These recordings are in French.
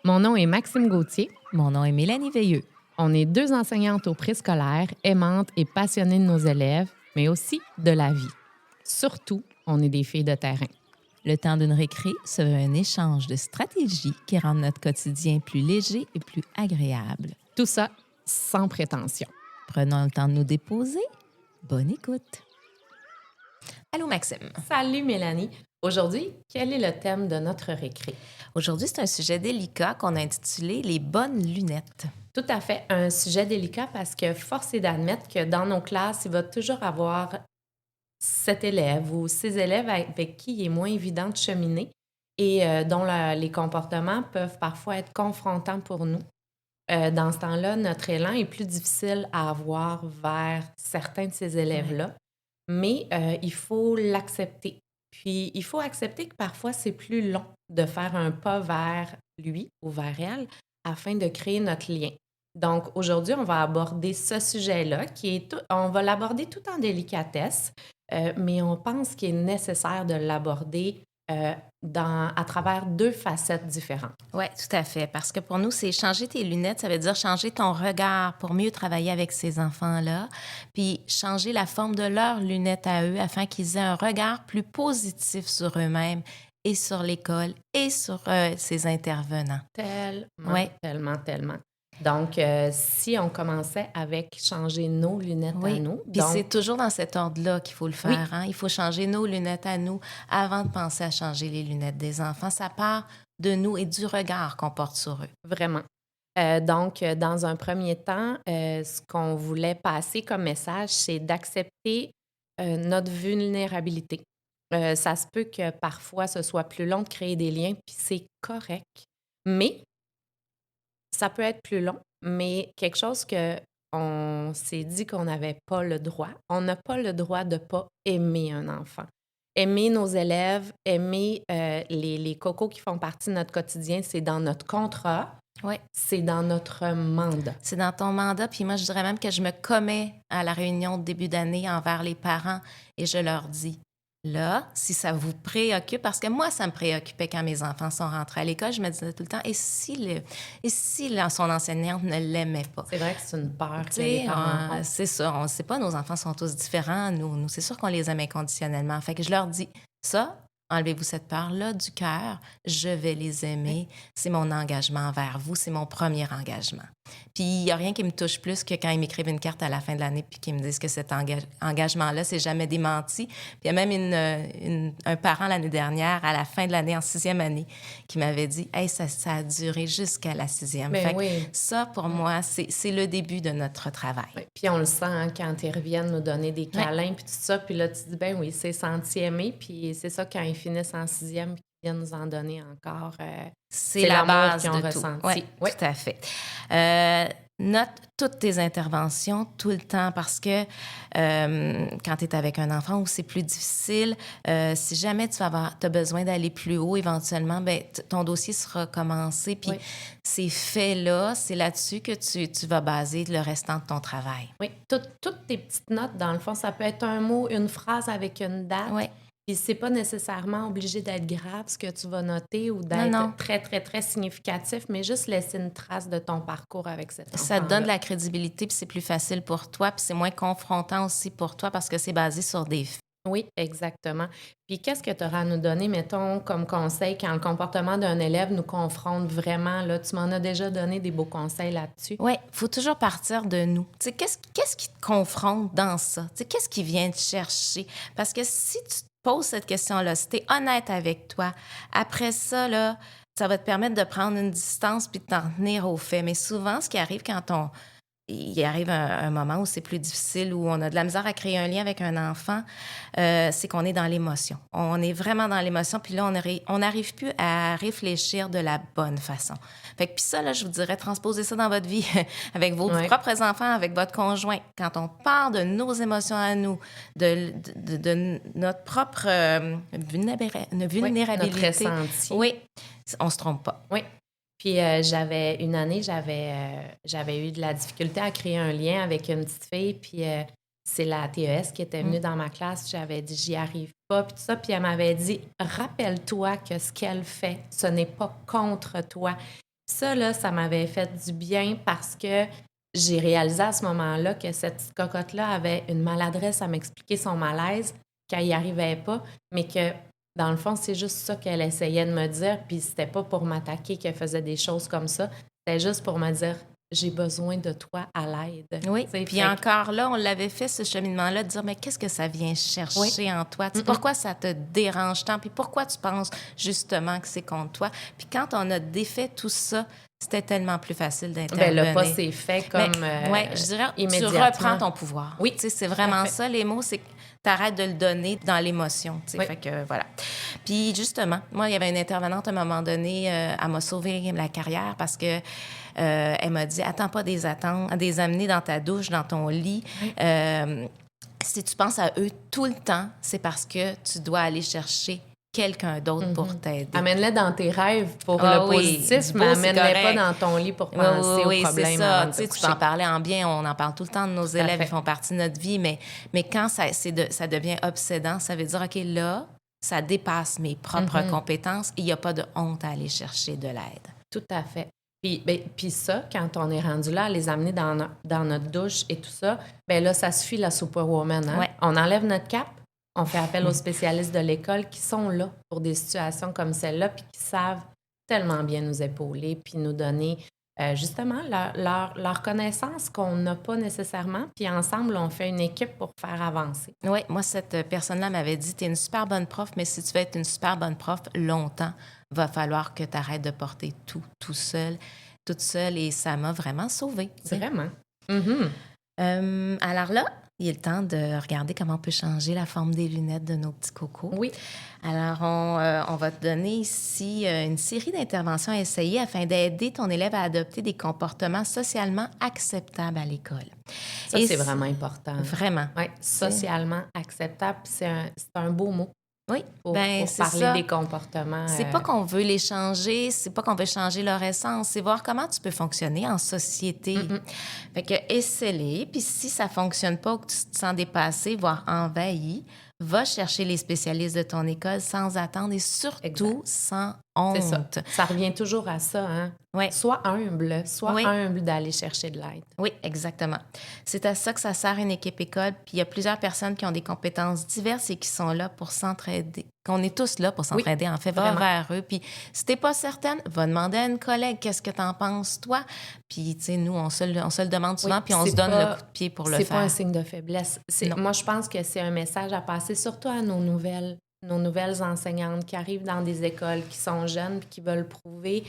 Mon nom est Maxime Gauthier. Mon nom est Mélanie Veilleux. On est deux enseignantes au préscolaire, aimantes et passionnées de nos élèves, mais aussi de la vie. Surtout, on est des filles de terrain. Le temps d'une récré se veut un échange de stratégies qui rendent notre quotidien plus léger et plus agréable. Tout ça sans prétention. Prenons le temps de nous déposer. Bonne écoute. Allô, Maxime. Salut Mélanie. Aujourd'hui, quel est le thème de notre récré? Aujourd'hui, c'est un sujet délicat qu'on a intitulé « Les bonnes lunettes ». Tout à fait, un sujet délicat parce que force est d'admettre que dans nos classes, il va toujours avoir cet élève ou ces élèves avec qui il est moins évident de cheminer et dont les comportements peuvent parfois être confrontants pour nous. Dans ce temps-là, notre élan est plus difficile à avoir vers certains de ces élèves-là, mais il faut l'accepter. Puis, il faut accepter que parfois, c'est plus long de faire un pas vers lui ou vers elle afin de créer notre lien. Donc, aujourd'hui, on va aborder ce sujet-là, on va l'aborder tout en délicatesse, mais on pense qu'il est nécessaire de l'aborder à travers deux facettes différentes. Oui, tout à fait. Parce que pour nous, c'est changer tes lunettes, ça veut dire changer ton regard pour mieux travailler avec ces enfants-là, puis changer la forme de leurs lunettes à eux afin qu'ils aient un regard plus positif sur eux-mêmes et sur l'école et sur ces intervenants. Tellement. Donc, si on commençait avec changer nos lunettes à nous... Puis c'est toujours dans cet ordre-là qu'il faut le faire. Oui. Hein? Il faut changer nos lunettes à nous avant de penser à changer les lunettes des enfants. Ça part de nous et du regard qu'on porte sur eux. Vraiment. Donc, dans un premier temps, ce qu'on voulait passer comme message, c'est d'accepter notre vulnérabilité. Ça se peut que parfois, ce soit plus long de créer des liens, puis c'est correct. Mais ça peut être plus long, mais quelque chose qu'on s'est dit qu'on n'avait pas le droit. On n'a pas le droit de ne pas aimer un enfant. Aimer nos élèves, aimer les cocos qui font partie de notre quotidien, c'est dans notre contrat. Oui. C'est dans notre mandat. C'est dans ton mandat. Puis moi, je dirais même que je me commets à la réunion de début d'année envers les parents et je leur dis, là, si ça vous préoccupe, parce que moi, ça me préoccupait quand mes enfants sont rentrés à l'école, je me disais tout le temps, et si son enseignante ne l'aimait pas? C'est vrai que c'est une peur que les parents ont. C'est ça, on ne sait pas, nos enfants sont tous différents. Nous, c'est sûr qu'on les aime inconditionnellement. Fait que je leur dis, ça, enlevez-vous cette peur-là du cœur, je vais les aimer, c'est mon engagement envers vous, c'est mon premier engagement. Puis il n'y a rien qui me touche plus que quand ils m'écrivent une carte à la fin de l'année puis qu'ils me disent que cet engagement-là, c'est jamais démenti. Puis il y a même un parent l'année dernière, à la fin de l'année, en 6e année, qui m'avait dit « Hey, ça a duré jusqu'à la 6e. » Ben fait que oui. ça, pour moi, c'est le début de notre travail. Oui. Puis on le sent hein, quand ils reviennent nous donner des câlins puis tout ça. Puis là, tu te dis, ben oui, c'est senti aimer. Puis c'est ça, quand ils finissent en 6e puis qu'ils viennent nous en donner encore, c'est la base qu'ils ont de ressenti. tout. Oui, tout à fait. Note toutes tes interventions tout le temps parce que quand tu es avec un enfant où c'est plus difficile, si jamais tu as besoin d'aller plus haut éventuellement, ben ton dossier sera commencé. Puis ces faits-là, c'est là-dessus que tu vas baser le restant de ton travail. Oui, toutes tes petites notes, dans le fond, ça peut être un mot, une phrase avec une date. Oui. Puis c'est pas nécessairement obligé d'être grave ce que tu vas noter ou d'être très, très, très significatif, mais juste laisser une trace de ton parcours avec cet enfant. Ça te donne de la crédibilité, puis c'est plus facile pour toi, puis c'est moins confrontant aussi pour toi parce que c'est basé sur des faits. Oui, exactement. Puis qu'est-ce que tu auras à nous donner, mettons, comme conseil quand le comportement d'un élève nous confronte vraiment? Là, tu m'en as déjà donné des beaux conseils là-dessus. Oui, il faut toujours partir de nous. Tu sais, qu'est-ce qui te confronte dans ça? Tu sais, qu'est-ce qui vient te chercher? Parce que si tu te poses cette question-là, si tu es honnête avec toi, après ça, là, ça va te permettre de prendre une distance puis de t'en tenir aux faits. Mais souvent, ce qui arrive quand il arrive un moment où c'est plus difficile, où on a de la misère à créer un lien avec un enfant, c'est qu'on est dans l'émotion. On est vraiment dans l'émotion, puis là, on n'arrive plus à réfléchir de la bonne façon. Fait que puis ça, là, je vous dirais, transposer ça dans votre vie avec vos propres enfants, avec votre conjoint. Quand on parle de nos émotions à nous, de notre propre vulnérabilité. Notre ressenti. Oui, on se trompe pas. Oui. Puis une année, j'avais eu de la difficulté à créer un lien avec une petite fille, puis c'est la TES qui était venue dans ma classe, j'avais dit « j'y arrive pas », puis tout ça, puis elle m'avait dit « rappelle-toi que ce qu'elle fait, ce n'est pas contre toi ». Ça, là, ça m'avait fait du bien parce que j'ai réalisé à ce moment-là que cette petite cocotte-là avait une maladresse à m'expliquer son malaise, qu'elle n'y arrivait pas, mais que, dans le fond, c'est juste ça qu'elle essayait de me dire, puis c'était pas pour m'attaquer qu'elle faisait des choses comme ça, c'était juste pour me dire « j'ai besoin de toi à l'aide ». Oui, puis encore là, on l'avait fait, ce cheminement-là, de dire, mais qu'est-ce que ça vient chercher en toi? Tu sais, pourquoi ça te dérange tant? Puis pourquoi tu penses justement que c'est contre toi? Puis quand on a défait tout ça, c'était tellement plus facile d'intervenir. Le pas c'est fait comme oui, je dirais, tu immédiatement. reprends ton pouvoir. Oui, tu sais, c'est vraiment ça, les mots, c'est que tu arrêtes de le donner dans l'émotion. Tu sais, fait que voilà. Puis justement, moi, il y avait une intervenante à un moment donné, elle m'a sauvé la carrière parce que elle m'a dit, attends pas des amener dans ta douche, dans ton lit. Si tu penses à eux tout le temps, c'est parce que tu dois aller chercher quelqu'un d'autre pour t'aider. Amène-les dans tes rêves pour le positif, mais amène-les pas dans ton lit pour penser aux problèmes. C'est ça. Tu t'en parlais en bien, on en parle tout le temps de nos élèves, ils font partie de notre vie, mais quand ça devient obsédant, ça veut dire, OK, là, ça dépasse mes propres compétences et il n'y a pas de honte à aller chercher de l'aide. Tout à fait. Puis ça, quand on est rendu là, à les amener dans notre douche et tout ça, bien là, ça suffit la superwoman. Hein? Ouais. On enlève notre cape, on fait appel aux spécialistes de l'école qui sont là pour des situations comme celle-là puis qui savent tellement bien nous épauler puis nous donner justement leur connaissance qu'on n'a pas nécessairement. Puis ensemble, on fait une équipe pour faire avancer. Oui, moi, cette personne-là m'avait dit, tu es une super bonne prof, mais si tu veux être une super bonne prof longtemps, va falloir que tu arrêtes de porter tout seul, toute seule. Et ça m'a vraiment sauvée. Vraiment. Alors là, il est le temps de regarder comment on peut changer la forme des lunettes de nos petits cocos. Oui. Alors, on va te donner ici une série d'interventions à essayer afin d'aider ton élève à adopter des comportements socialement acceptables à l'école. Ça, c'est vraiment important. Vraiment. Oui, socialement acceptable, c'est un beau mot. Oui, pour parler ça. Des comportements. C'est pas qu'on veut les changer, c'est pas qu'on veut changer leur essence, c'est voir comment tu peux fonctionner en société. Fait que essaie-les, puis si ça fonctionne pas ou que tu te sens dépassé, voire envahi, va chercher les spécialistes de ton école sans attendre et surtout sans honte. C'est ça. Ça revient toujours à ça, hein? Oui. Sois humble d'aller chercher de l'aide. Oui, exactement. C'est à ça que ça sert une équipe école. Puis il y a plusieurs personnes qui ont des compétences diverses et qui sont là pour s'entraider. Qu'on est tous là pour s'entraider, en fait, va vers eux. Puis si t'es pas certaine, va demander à une collègue qu'est-ce que t'en penses, toi. Puis, tu sais, nous, on se le demande souvent, puis on se donne le coup de pied pour le faire. C'est pas un signe de faiblesse. Moi, je pense que c'est un message à passer, surtout à nos nouvelles enseignantes qui arrivent dans des écoles, qui sont jeunes puis qui veulent prouver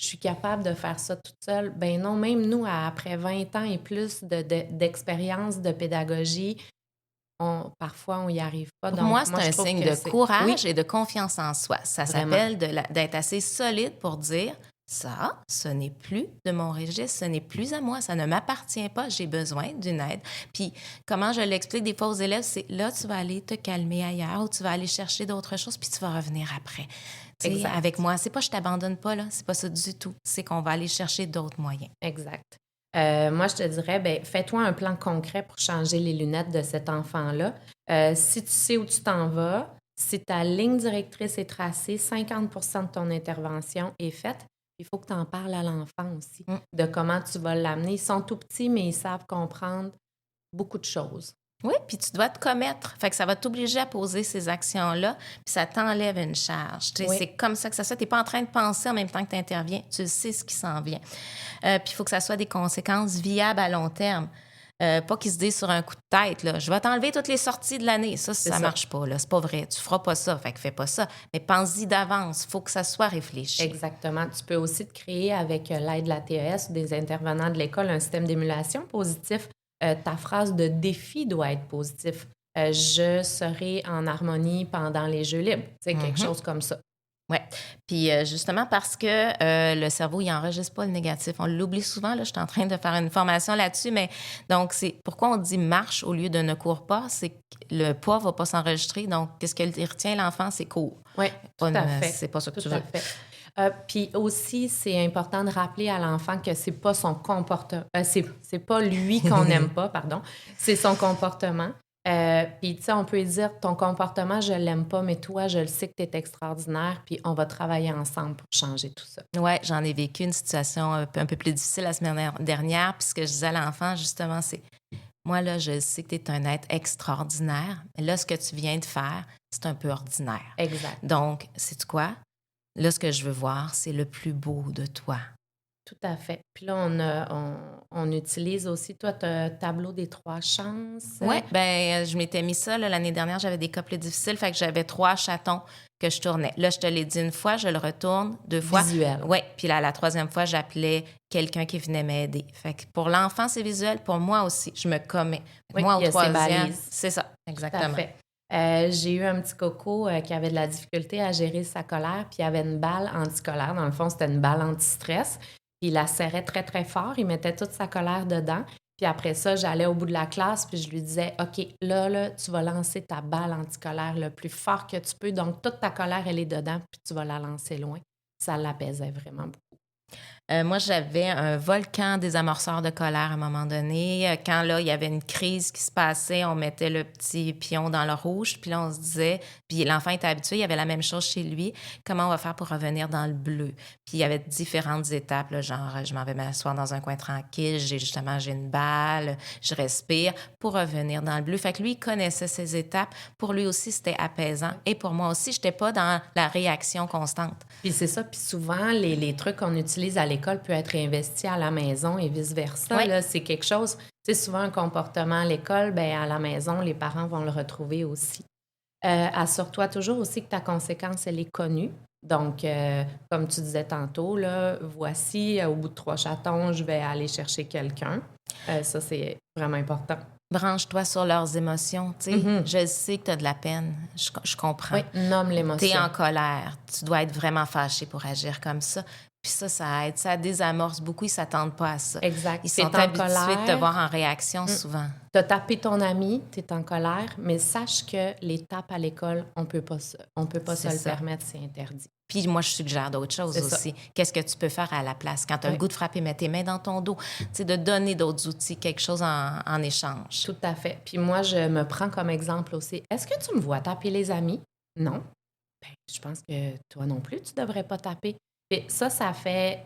je suis capable de faire ça toute seule. Ben non, même nous, après 20 ans et plus d'expérience de pédagogie, parfois, on n'y arrive pas. Pour moi, c'est un signe de courage et de confiance en soi. Ça s'appelle d'être assez solide pour dire ça, ce n'est plus de mon registre, ce n'est plus à moi, ça ne m'appartient pas, j'ai besoin d'une aide. Puis, comment je l'explique des fois aux élèves, c'est là, tu vas aller te calmer ailleurs ou tu vas aller chercher d'autres choses, puis tu vas revenir après. Avec moi, c'est pas je t'abandonne pas, là, c'est pas ça du tout. C'est qu'on va aller chercher d'autres moyens. Exact. Moi, je te dirais, fais-toi un plan concret pour changer les lunettes de cet enfant-là. Si tu sais où tu t'en vas, si ta ligne directrice est tracée, 50 de ton intervention est faite, il faut que tu en parles à l'enfant aussi, de comment tu vas l'amener. Ils sont tout petits, mais ils savent comprendre beaucoup de choses. Oui, puis tu dois te commettre. Fait que ça va t'obliger à poser ces actions-là, puis ça t'enlève une charge. C'est comme ça que ça se fait. Tu n'es pas en train de penser en même temps que tu interviens. Tu sais ce qui s'en vient. Puis il faut que ça soit des conséquences viables à long terme. Pas qu'ils se disent sur un coup de tête, là, je vais t'enlever toutes les sorties de l'année. Ça marche pas, là. C'est pas vrai. Tu feras pas ça. Fait que fais pas ça. Mais pense-y d'avance. Faut que ça soit réfléchi. Exactement. Tu peux aussi te créer avec l'aide de la TES ou des intervenants de l'école un système d'émulation positif. Ta phrase de défi doit être positive. Je serai en harmonie pendant les jeux libres. C'est quelque chose comme ça. Oui. Puis justement parce que le cerveau, il n'enregistre pas le négatif. On l'oublie souvent. Là, je suis en train de faire une formation là-dessus, mais donc c'est pourquoi on dit marche au lieu de ne cours pas, c'est que le poids ne va pas s'enregistrer. Donc, qu'est-ce que retient l'enfant, c'est court. Oui, tout à fait. C'est pas ça que tu veux. Puis aussi, c'est important de rappeler à l'enfant que c'est pas son comportement, c'est pas lui qu'on n'aime pas, pardon, c'est son comportement. Puis, tu sais, on peut lui dire, ton comportement, je l'aime pas, mais toi, je le sais que tu es extraordinaire, puis on va travailler ensemble pour changer tout ça. Ouais, j'en ai vécu une situation un peu plus difficile la semaine dernière. Puis ce que je disais à l'enfant, justement, c'est moi, là, je sais que tu es un être extraordinaire, mais là, ce que tu viens de faire, c'est un peu ordinaire. Exact. Donc, sais-tu quoi? Là, ce que je veux voir, c'est le plus beau de toi. Tout à fait. Puis là, on utilise aussi, toi, tu as tableau des 3 chances. Oui, bien, je m'étais mis ça. Là, l'année dernière, j'avais des cas plus difficiles, fait que j'avais 3 chatons que je tournais. Là, je te l'ai dit une fois, je le retourne 2 fois. Visuel. Oui, puis là, la 3e fois, j'appelais quelqu'un qui venait m'aider. Fait que pour l'enfant, c'est visuel. Pour moi aussi, je me commets. Oui, Moi, au il y a ses 3e, balises. c'est ça, Tout à exactement. fait. J'ai eu un petit coco qui avait de la difficulté à gérer sa colère, puis il avait une balle anti-colère. Dans le fond, c'était une balle anti-stress. Puis il la serrait très, très fort. Il mettait toute sa colère dedans. Puis après ça, j'allais au bout de la classe, puis je lui disais, OK, là, tu vas lancer ta balle anti-colère le plus fort que tu peux. Donc, toute ta colère, elle est dedans, puis tu vas la lancer loin. Ça l'apaisait vraiment beaucoup. Moi, j'avais un volcan désamorceur de colère à un moment donné. Quand là, il y avait une crise qui se passait, on mettait le petit pion dans le rouge, puis là, on se disait, puis l'enfant était habitué, il y avait la même chose chez lui, comment on va faire pour revenir dans le bleu? Puis il y avait différentes étapes, là, genre, je m'en vais m'asseoir dans un coin tranquille, j'ai une balle, je respire pour revenir dans le bleu. Fait que lui, il connaissait ces étapes. Pour lui aussi, c'était apaisant. Et pour moi aussi, je n'étais pas dans la réaction constante. Puis c'est ça. Puis souvent, les trucs qu'on utilise à l'école peuvent être investis à la maison et vice-versa. Oui. Là, c'est quelque chose, c'est souvent un comportement à l'école, bien, à la maison, les parents vont le retrouver aussi. Assure-toi toujours aussi que ta conséquence, elle est connue. Donc, comme tu disais tantôt, là, voici, au bout de 3 chatons, je vais aller chercher quelqu'un. Ça, c'est vraiment important. Branche-toi sur leurs émotions, tu sais. Mm-hmm. Je sais que tu as de la peine, je comprends. Oui, nomme l'émotion. Tu es en colère, tu dois être vraiment fâché pour agir comme ça. Puis ça aide, ça désamorce beaucoup, ils ne s'attendent pas à ça. Exact. Ils sont habitués de te voir en réaction souvent. Tu as tapé ton ami, tu es en colère, mais sache que les tapes à l'école, on peut pas se le permettre, c'est interdit. Puis moi, je suggère d'autres choses aussi. Qu'est-ce que tu peux faire à la place? Quand tu as le goût de frapper, mets tes mains dans ton dos. Tu sais, de donner d'autres outils, quelque chose en échange. Tout à fait. Puis moi, je me prends comme exemple aussi. Est-ce que tu me vois taper les amis? Non. Ben, je pense que toi non plus, tu devrais pas taper. Puis ça fait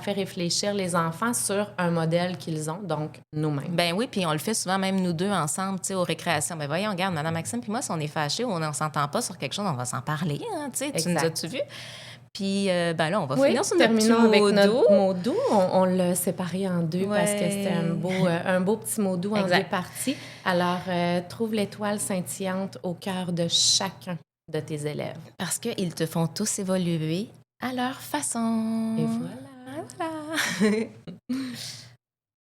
réfléchir les enfants sur un modèle qu'ils ont, donc nous-mêmes. Ben oui, puis on le fait souvent, même nous deux ensemble, tu sais, aux récréations. Ben voyons, regarde, Mme Maxime, puis moi, si on est fâchés ou on ne s'entend pas sur quelque chose, on va s'en parler, hein, tu sais. Tu nous as-tu vu? Puis, ben là, on va finir sur notre petit mot doux. Notre mot doux. On l'a séparé en 2 parce que c'était un beau petit mot doux en 2 parties. Alors, trouve l'étoile scintillante au cœur de chacun de tes élèves. Parce qu'ils te font tous évoluer à leur façon. Et voilà.